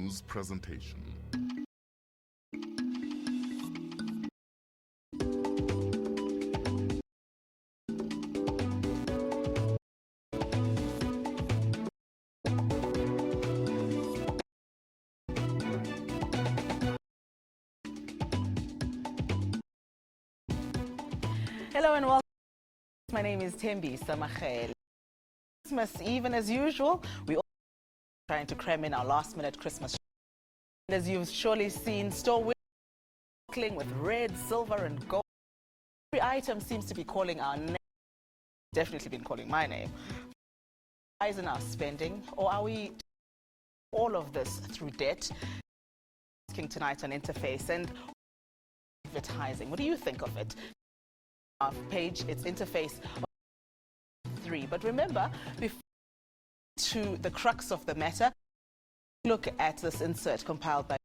news presentation. Hello and welcome. My name is Tembi Samachel. Christmas Eve, and as usual, we all trying to cram in our last-minute Christmas. As you've surely seen, store windows with red, silver, and gold. Every item seems to be calling our name. Definitely been calling my name. Rise in our spending, or are we all of this through debt? Asking tonight on Interface and advertising. What do you think of it? Our page, it's Interface 3. But remember, before to the crux of the matter, look at this insert compiled by.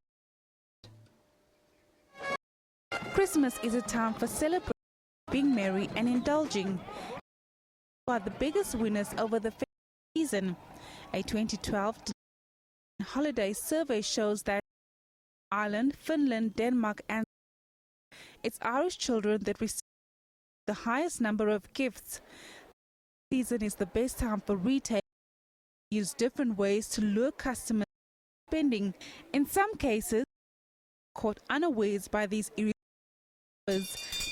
Christmas is a time for celebrating, being merry and indulging. Who are the biggest winners over the season? A 2012 holiday survey shows that Ireland, Finland, Denmark and it's Irish children that receive the highest number of gifts. This season is the best time for retail to use different ways to lure customers spending. In some cases, caught unawares by these irresistible,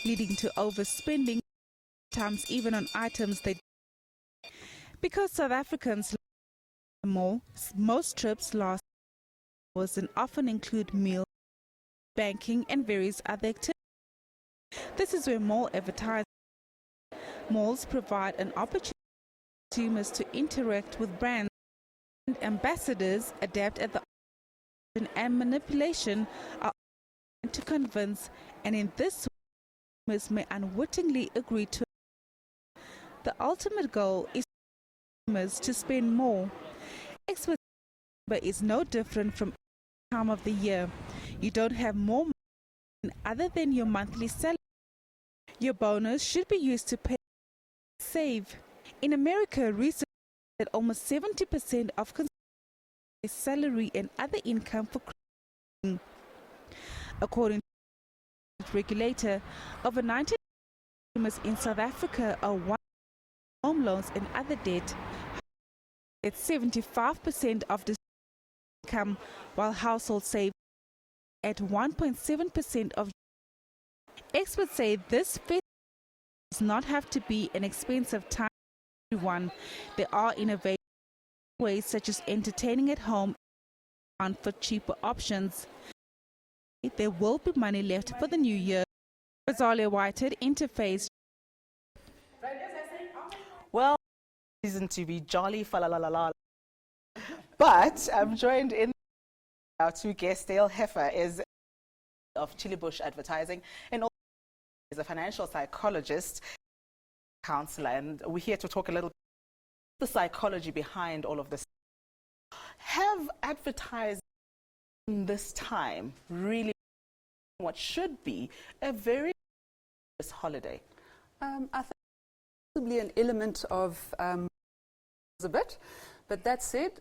leading to overspending, sometimes even on items they. Because South Africans more, most trips last hours and often include meals, banking and various other activities. This is where mall advertising. Malls provide an opportunity for consumers to interact with brands and ambassadors adapt at the option and manipulation are to convince, and in this way, consumers may unwittingly agree to. The ultimate goal is for consumers to spend more. Experts say is no different from any time of the year. You don't have more money other than your monthly salary. Your bonus should be used to pay save. In America, research that almost 70% of consumers pay salary and other income for Christmas. According to the regulator, over 90% of consumers in South Africa are home loans and other debt. It's 75% of the income, while households save at 1.7% of. Experts say this does not have to be an expensive time for everyone. There are innovative ways such as entertaining at home and for cheaper options. There will be money left for the new year. Rosalia Whitehead, Interface. Well, reason to be jolly, fa la la la la. But I'm joined in our two guests. Dale Heffer is of Chili Bush Advertising and also is a financial psychologist, counselor, and we're here to talk a little bit about the psychology behind all of this. Have advertising in this time really what should be a very holiday? I think possibly an element of a bit, but that said,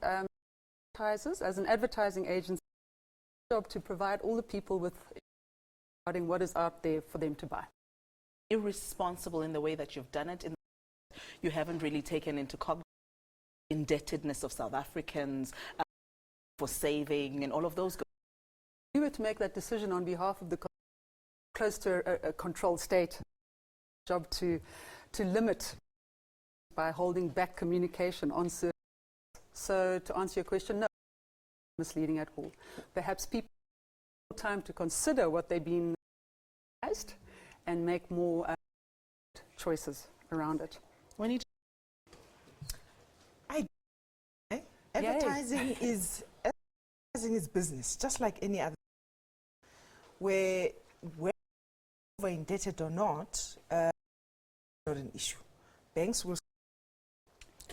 advertisers, as an advertising agency, job to provide all the people with regarding what is out there for them to buy. Irresponsible in the way that you've done it. You haven't really taken into cognizance indebtedness of South Africans for saving and all of those. If we were to make that decision on behalf of the close to a controlled state, job to limit by holding back communication on service. So to answer your question, no, misleading at all. Perhaps people have time to consider what they've been asked and make more choices around it. When you advertising is business, just like any other. Where we're indebted or not, not an issue. Banks will,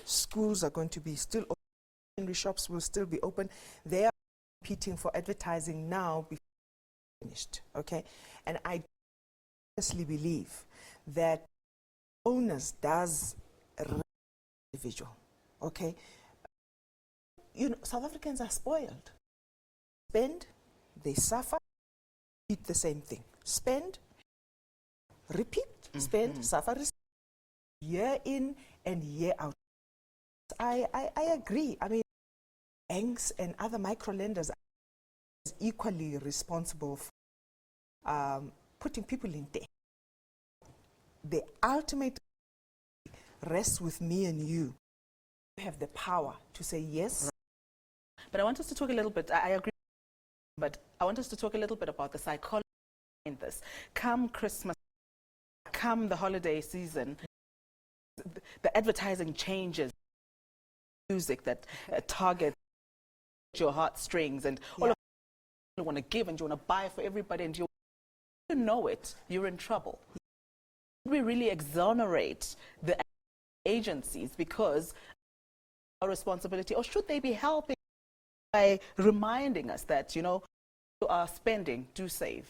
schools are going to be still open, shops will still be open. They are competing for advertising now before finished. Okay, and I honestly believe that owners does individual. Okay, you know, South Africans are spoiled. Spend, they suffer, repeat the same thing. Spend, repeat, spend, suffer, year in and year out. I agree. I mean, banks and other micro-lenders are equally responsible for putting people in debt. The ultimate rests with me and you. We have the power to say yes. But I want us to talk a little bit, I agree, but I want us to talk a little bit about the psychology in this. Come Christmas, come the holiday season, the advertising changes, music that targets your heartstrings, and all of you want to give and you want to buy for everybody, and you know it, you're in trouble. We really exonerate the agencies because our responsibility, or should they be helping by reminding us that, you know, you are spending, do save?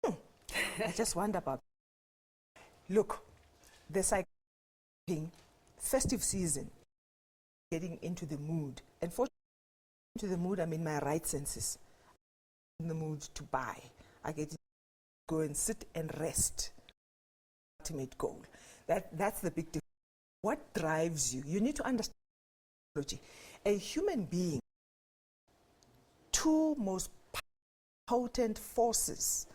I just wonder about that. Look, the festive season, getting into the mood, and for into the mood, I'm in my right senses. I'm in the mood to buy. I get to go and sit and rest. Ultimate goal. That's the big difference. What drives you? You need to understand psychology. A human being, two most potent forces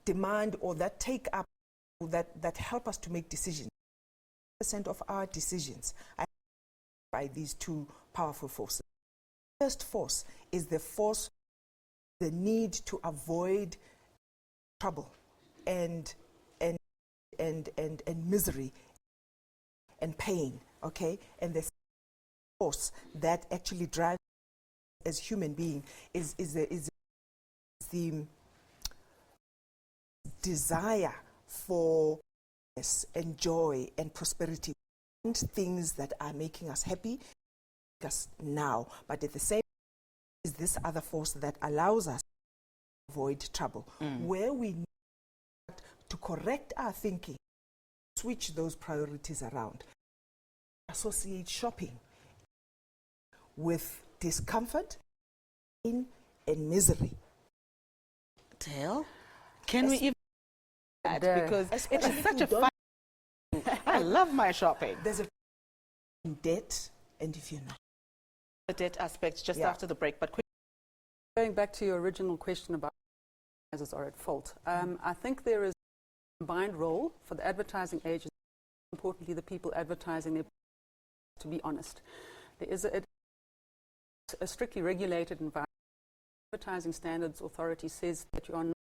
demand or that take up, that help us to make decisions. 90% of our decisions are by these two powerful forces. The first force is the need to avoid trouble and misery and pain, okay? And the force that actually drives as human being is the desire for happiness and joy and prosperity, and things that are making us happy, make us now, but at the same time is this other force that allows us to avoid trouble, where we need to correct our thinking, switch those priorities around, associate shopping with discomfort, pain, and misery. Dale, can we even that? Because it is such a fun. I love my shopping. There's a debt, and if you're not. The debt aspects just after the break, but quick. Going back to your original question about advertisers are at fault, I think there is a combined role for the advertising agency, importantly the people advertising their, to be honest. There is a strictly regulated environment. Advertising Standards Authority says that you are not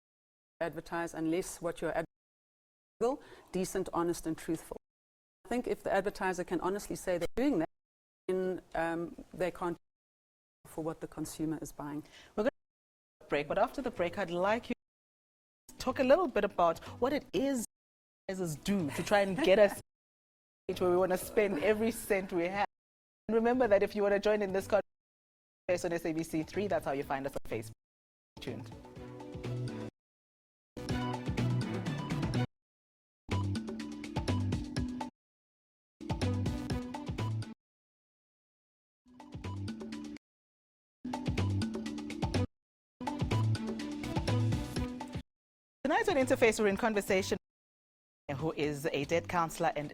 to advertise unless what you're advertising is legal, decent, honest and truthful. I think if the advertiser can honestly say they're doing that, then they can't for what the consumer is buying. We're going to break, but after the break I'd like you to talk a little bit about what it is advertisers do to try and get us where we want to spend every cent we have. And remember that if you want to join in this conversation on SABC 3, that's how you find us on Facebook. Stay tuned. Tonight on Interface, we're in conversation who is a debt counselor and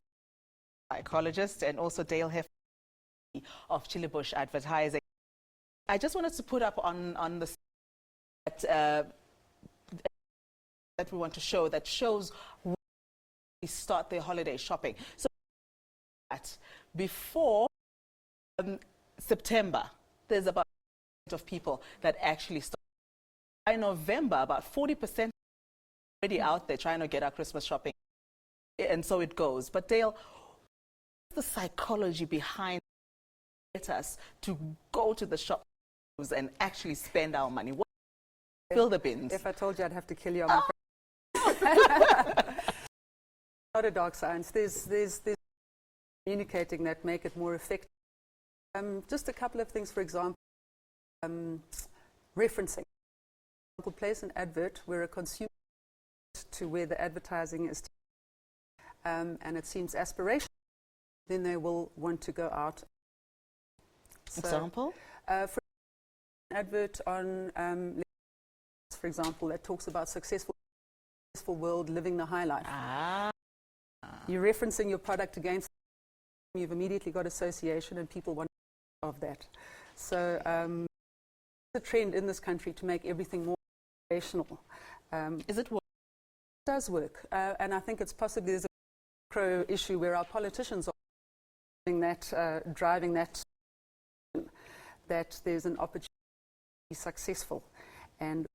psychologist, and also Dale Hef of Chilibush Advertising. I just wanted to put up on the that we want to show, that shows when we start the holiday shopping. So that before September, there's about of people that actually start. By November, about 40% already out there trying to get our Christmas shopping, and so it goes. But Dale, what's the psychology behind us to go to the shop and actually spend our money? What, fill the bins? If I told you, I'd have to kill you. Not a dark science. There's communicating that make it more effective. Just a couple of things, for example, referencing. For example, place an advert where a consumer to where the advertising is, and it seems aspirational, then they will want to go out. So, example? For advert on, for example, that talks about successful world, living the high life. You're referencing your product against, you've immediately got association and people want of that. So the trend in this country to make everything more operational. Is it work? It does work, and I think it's possibly there's a macro issue where our politicians are doing that, driving that there's an opportunity to be successful and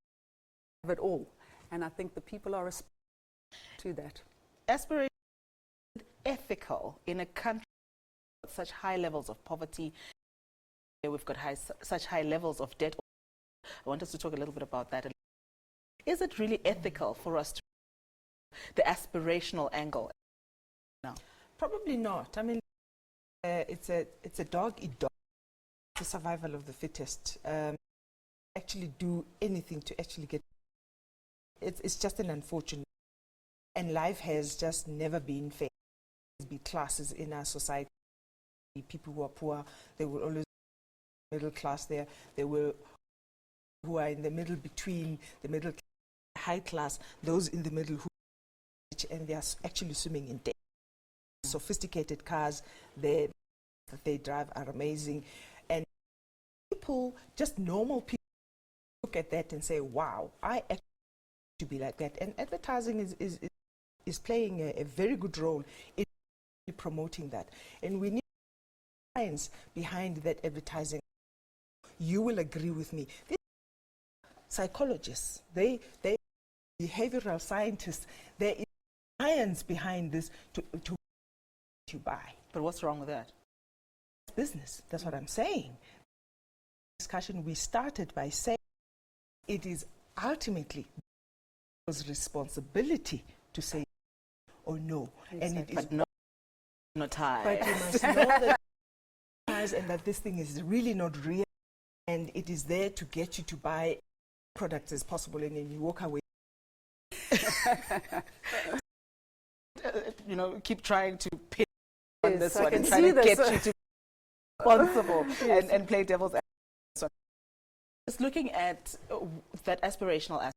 have it all. And I think the people are responding to that. Aspiration is ethical in a country with such high levels of poverty. We've got such high levels of debt. I want us to talk a little bit about that. Is it really ethical for us to the aspirational angle? No. Probably not. I mean, it's a dog eat dog. The survival of the fittest. Actually do anything to actually get. It's just an unfortunate. And life has just never been fair. There's be classes in our society. People who are poor, they will always be middle class there. There will who are in the middle between the middle class, high class, those in the middle who and they are actually swimming in debt. Sophisticated cars that they drive are amazing. And people, just normal people, look at that and say, wow, I actually want to be like that. And advertising is playing a very good role in promoting that. And we need science behind that advertising. You will agree with me. These psychologists, they behavioral scientists, there is science behind this to buy. But what's wrong with that? It's business. That's what I'm saying. Discussion we started by saying it is ultimately people's responsibility to say or no. Exactly. And it is but not ties. But you must know that and that this thing is really not real, and it is there to get you to buy products as possible, and then you walk away. Keep trying to pin on this I one can and try see to this. get you to be responsible and play devil's advocate. Just looking at that aspirational aspect,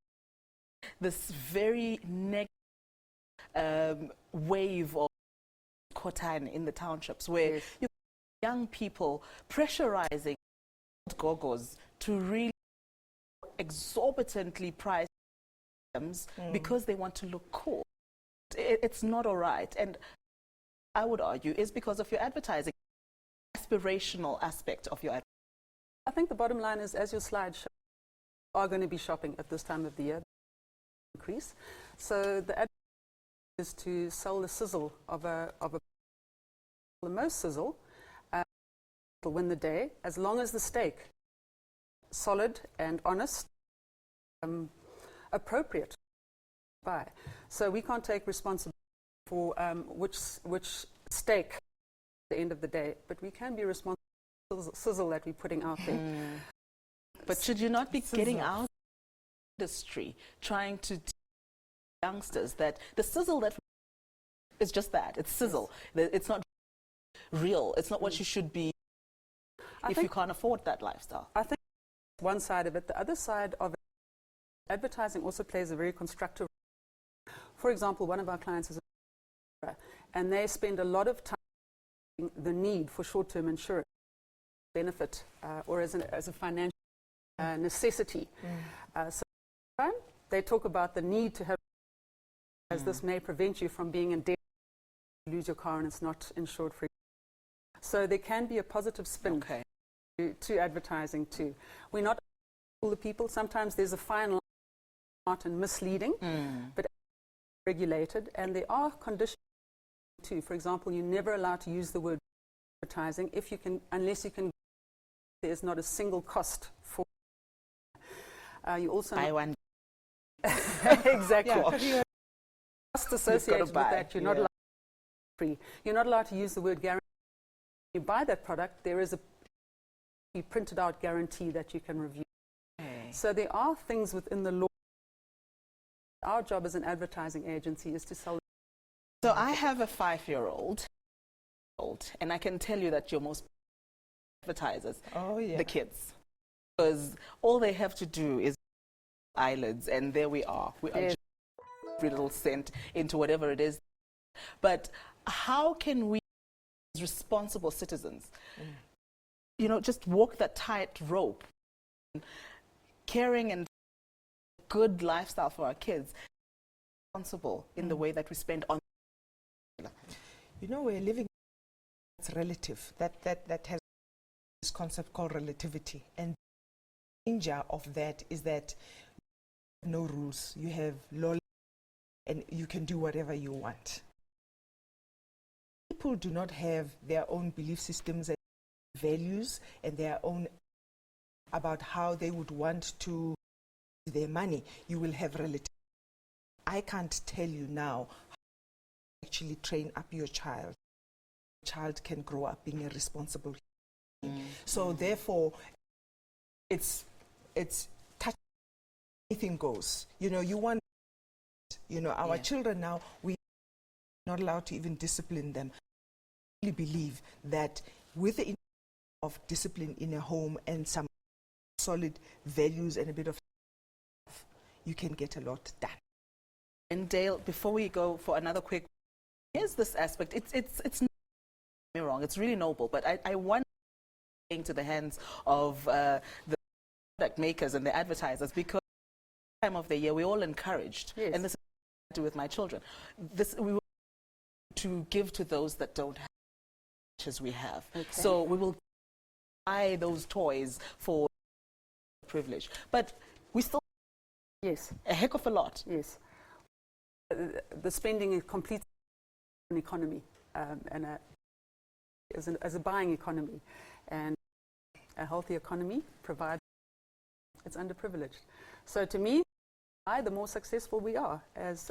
this very negative wave of cotton in the townships where you have young people pressurizing gogos to really exorbitantly price items because they want to look cool. It's not all right. And I would argue is because of your advertising, aspirational aspect of your advertising. I think the bottom line is, as your slide shows, are going to be shopping at this time of the year. Increase. So the ad is to sell the sizzle of the most sizzle will win the day, as long as the steak solid and honest, appropriate to buy. So we can't take responsibility for which steak at the end of the day, but we can be responsible for the sizzle that we're putting out there. But should you not be getting out of the industry, trying to teach youngsters that the sizzle that is just that, it's sizzle. It's not real. It's not what you should be if you can't afford that lifestyle. I think one side of it. The other side of it, advertising also plays a very constructive role. For example, one of our clients is a and they spend a lot of time the need for short-term insurance benefit or as a financial necessity. So they talk about the need to have, as this may prevent you from being in debt, you lose your car and it's not insured for you. So there can be a positive spin to advertising too. We're not all the people. Sometimes there's a fine line and misleading, but regulated, and there are conditions too. For example, you're never allowed to use the word advertising unless you can. There's not a single cost for. You also buy one. Exactly. Yeah. Cost associated with that. You're not allowed free. You're not allowed to use the word guarantee. You buy that product, there is a printed out guarantee that you can review. So there are things within the law. Our job as an advertising agency is to sell. So I have a 5-year-old, and I can tell you that your most advertisers, the kids. because all they have to do is eyelids, and there we are. We are Yes. just every little cent into whatever it is. But how can we, as responsible citizens, just walk that tight rope, caring and good lifestyle for our kids, responsible in the way that we spend on. We're living, it's relative. That has this concept called relativity. And the danger of that is that no rules. You have law and you can do whatever you want. People do not have their own belief systems and values and their own about how they would want to use their money. You will have relativity. I can't tell you now how to actually train up your child. Child can grow up being a responsible human. So therefore, it's touch, anything goes. You want, our children now, we're not allowed to even discipline them. I really believe that with the of discipline in a home and some solid values and a bit of you can get a lot done. And Dale, before we go for another quick, here's this aspect. It's not me wrong. It's really noble, but I want into the hands of the product makers and the advertisers, because time of the year we're all encouraged, and this is what I do with my children. We want to give to those that don't have as much as we have. Okay. So we will buy those toys for privilege, but we still a heck of a lot. Yes. The spending completes an economy and as a buying economy, and a healthy economy provides it's underprivileged. So to me, the more successful we are, as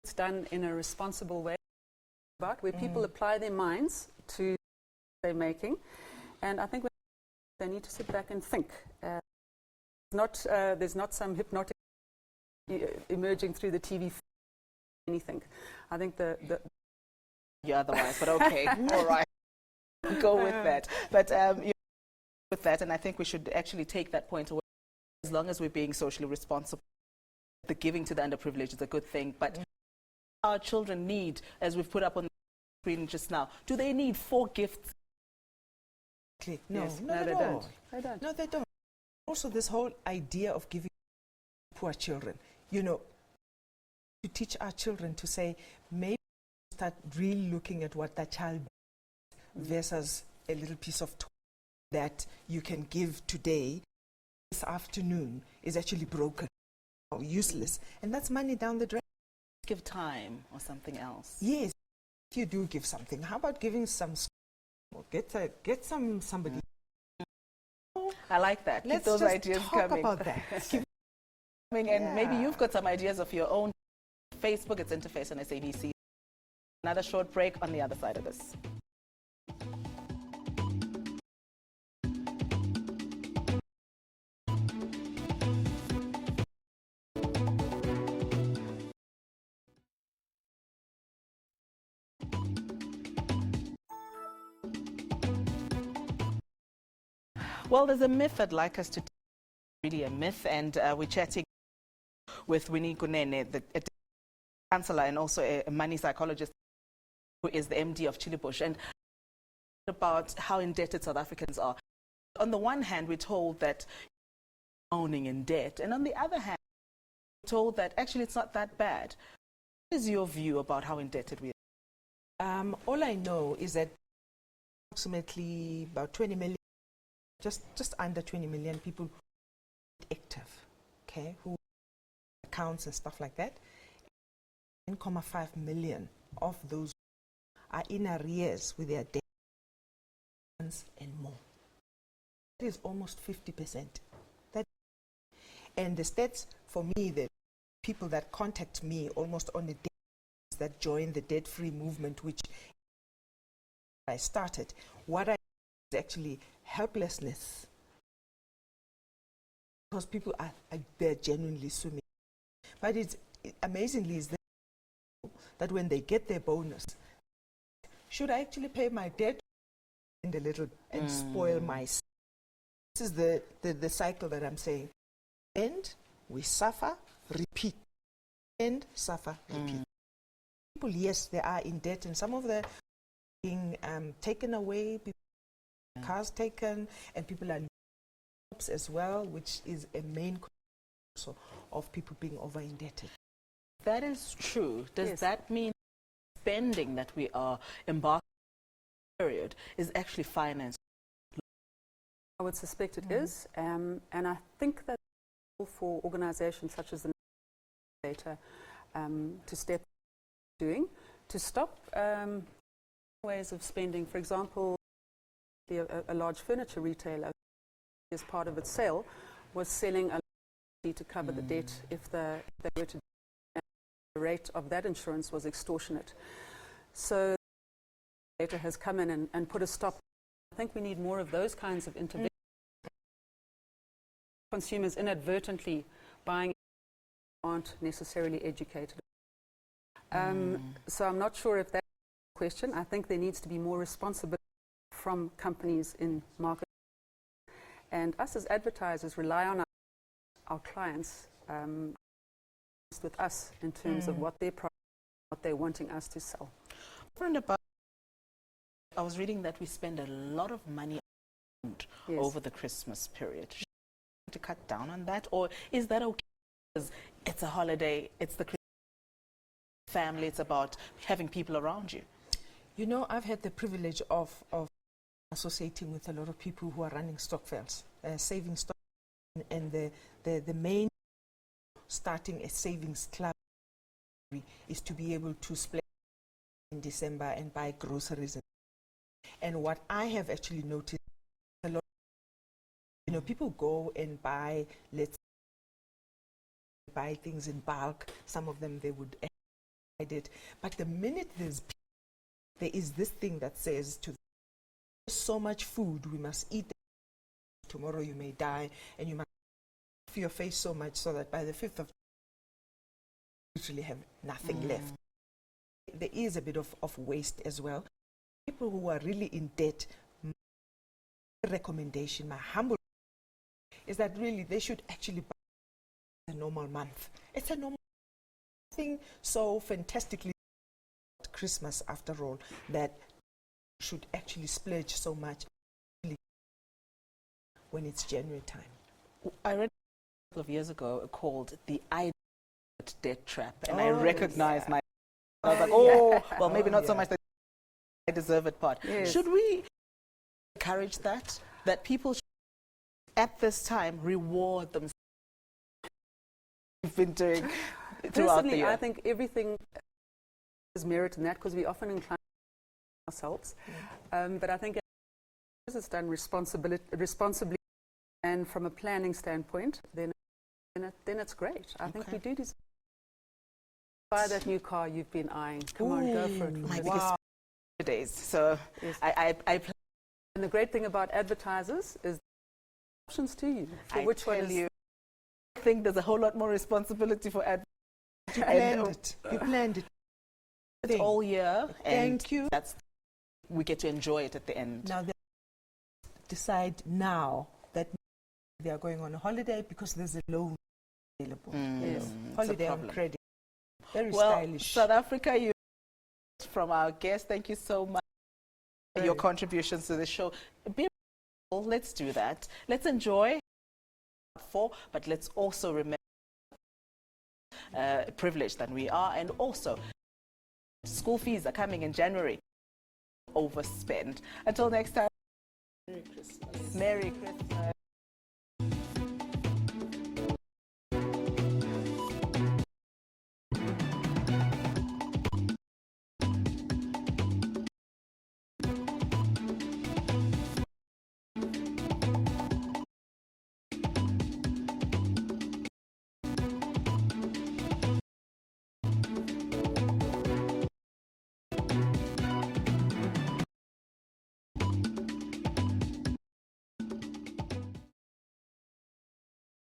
it's done in a responsible way, but where people apply their minds to what they're making, and I think they need to sit back and think. There's not some hypnotic emerging through the TV. Anything. I think otherwise, but okay, all right, go with that. But with that, and I think we should actually take that point away. As long as we're being socially responsible, the giving to the underprivileged is a good thing. But our children need, as we've put up on the screen just now, do they need 4 gifts? No, yes. no, they don't. They don't. No, they don't. Also, this whole idea of giving poor children, to teach our children to say, maybe start really looking at what that child versus a little piece of toy that you can give today, this afternoon, is actually broken or useless. And that's money down the drain. Give time or something else. Yes, if you do give something, how about giving some, get somebody. I like that. Let's keep those just ideas talk coming. about that. Keep coming, and maybe you've got some ideas of your own. Facebook, it's Interface on SABC. Another short break on the other side of this. Well, there's a myth I'd like us to really a myth, and we're chatting with Winnie Kunene, the counselor and also a money psychologist who is the MD of Chilibush, and about how indebted South Africans are. On the one hand, we're told that owning in debt, and on the other hand, we're told that actually it's not that bad. What is your view about how indebted we are? All I know is that approximately about 20 million, just under 20 million people active, okay, who accounts and stuff like that. 1.5 million of those are in arrears with their debt and more. That is almost 50%. And the stats for me, the people that contact me almost on a day that join the debt-free movement, which I started, what I is actually helplessness, because people are they're genuinely swimming. But it's amazingly is that when they get their bonus, should I actually pay my debt and a little and spoil myself? This is the cycle that I'm saying. And we suffer, repeat. And suffer, repeat. People, yes, they are in debt, and some of them being taken away, cars taken, and people are losing jobs as well, which is a main cause of people being over indebted. That is true. Does Yes. that mean spending that we are embarking on period is actually financed? I would suspect it is, and I think that for organisations such as the data to step doing to stop ways of spending. For example, a large furniture retailer, as part of its sale, was selling a to cover the debt if they were to. The rate of that insurance was extortionate. So the data has come in and put a stop. I think we need more of those kinds of interventions. Consumers inadvertently buying aren't necessarily educated. So I'm not sure if that's the question. I think there needs to be more responsibility from companies in market. And us as advertisers rely on our clients with us in terms of what they're wanting us to sell. I was reading that we spend a lot of money over the Christmas period. Should we to cut down on that, or is that okay? Because it's a holiday, it's the Christmas family, it's about having people around you. You know, I've had the privilege of associating with a lot of people who are running stokvels, saving stock, and the main starting a savings club is to be able to split in December and buy groceries. And what I have actually noticed, a lot, you know, people go and buy, buy things in bulk. Some of them they would hide it, but the minute there is this thing that says to them, there's so much food, we must eat. Tomorrow you may die, and you must your face so much so that by the 5th of you literally have nothing left. There is a bit of waste as well. People who are really in debt, my recommendation, my humble is that really they should actually buy a normal month. It's a normal thing, so fantastically Christmas after all, that should actually splurge so much when it's January time. I read a couple of years ago called The Debt Trap, and I recognized my. I was like, well, maybe not so much that I deserve it part. Yes. Should we encourage that? That people should, at this time, reward themselves? We've been doing throughout the year. I think everything is merit in that because we often incline ourselves. But I think it's done responsibly and from a planning standpoint, then it's great. I think we do deserve. Buy that new car you've been eyeing. Come on, go for it. My biggest days. So Yes. I And the great thing about advertisers is options to you. For I which one tell is you, I think there's a whole lot more responsibility for advertisers. You planned it. You planned it. It's all year. And Thank you. We get to enjoy it at the end. Now they decide now that they are going on a holiday because there's a loan available. Yes. Holiday on problem. credit. Very Well, stylish. South Africa, you from our guest, thank you so much for your contributions to the show. Let's do that. Let's enjoy but let's also remember privileged that we are, and also school fees are coming in January. Overspend. Until next time, Merry Christmas. Merry Christmas.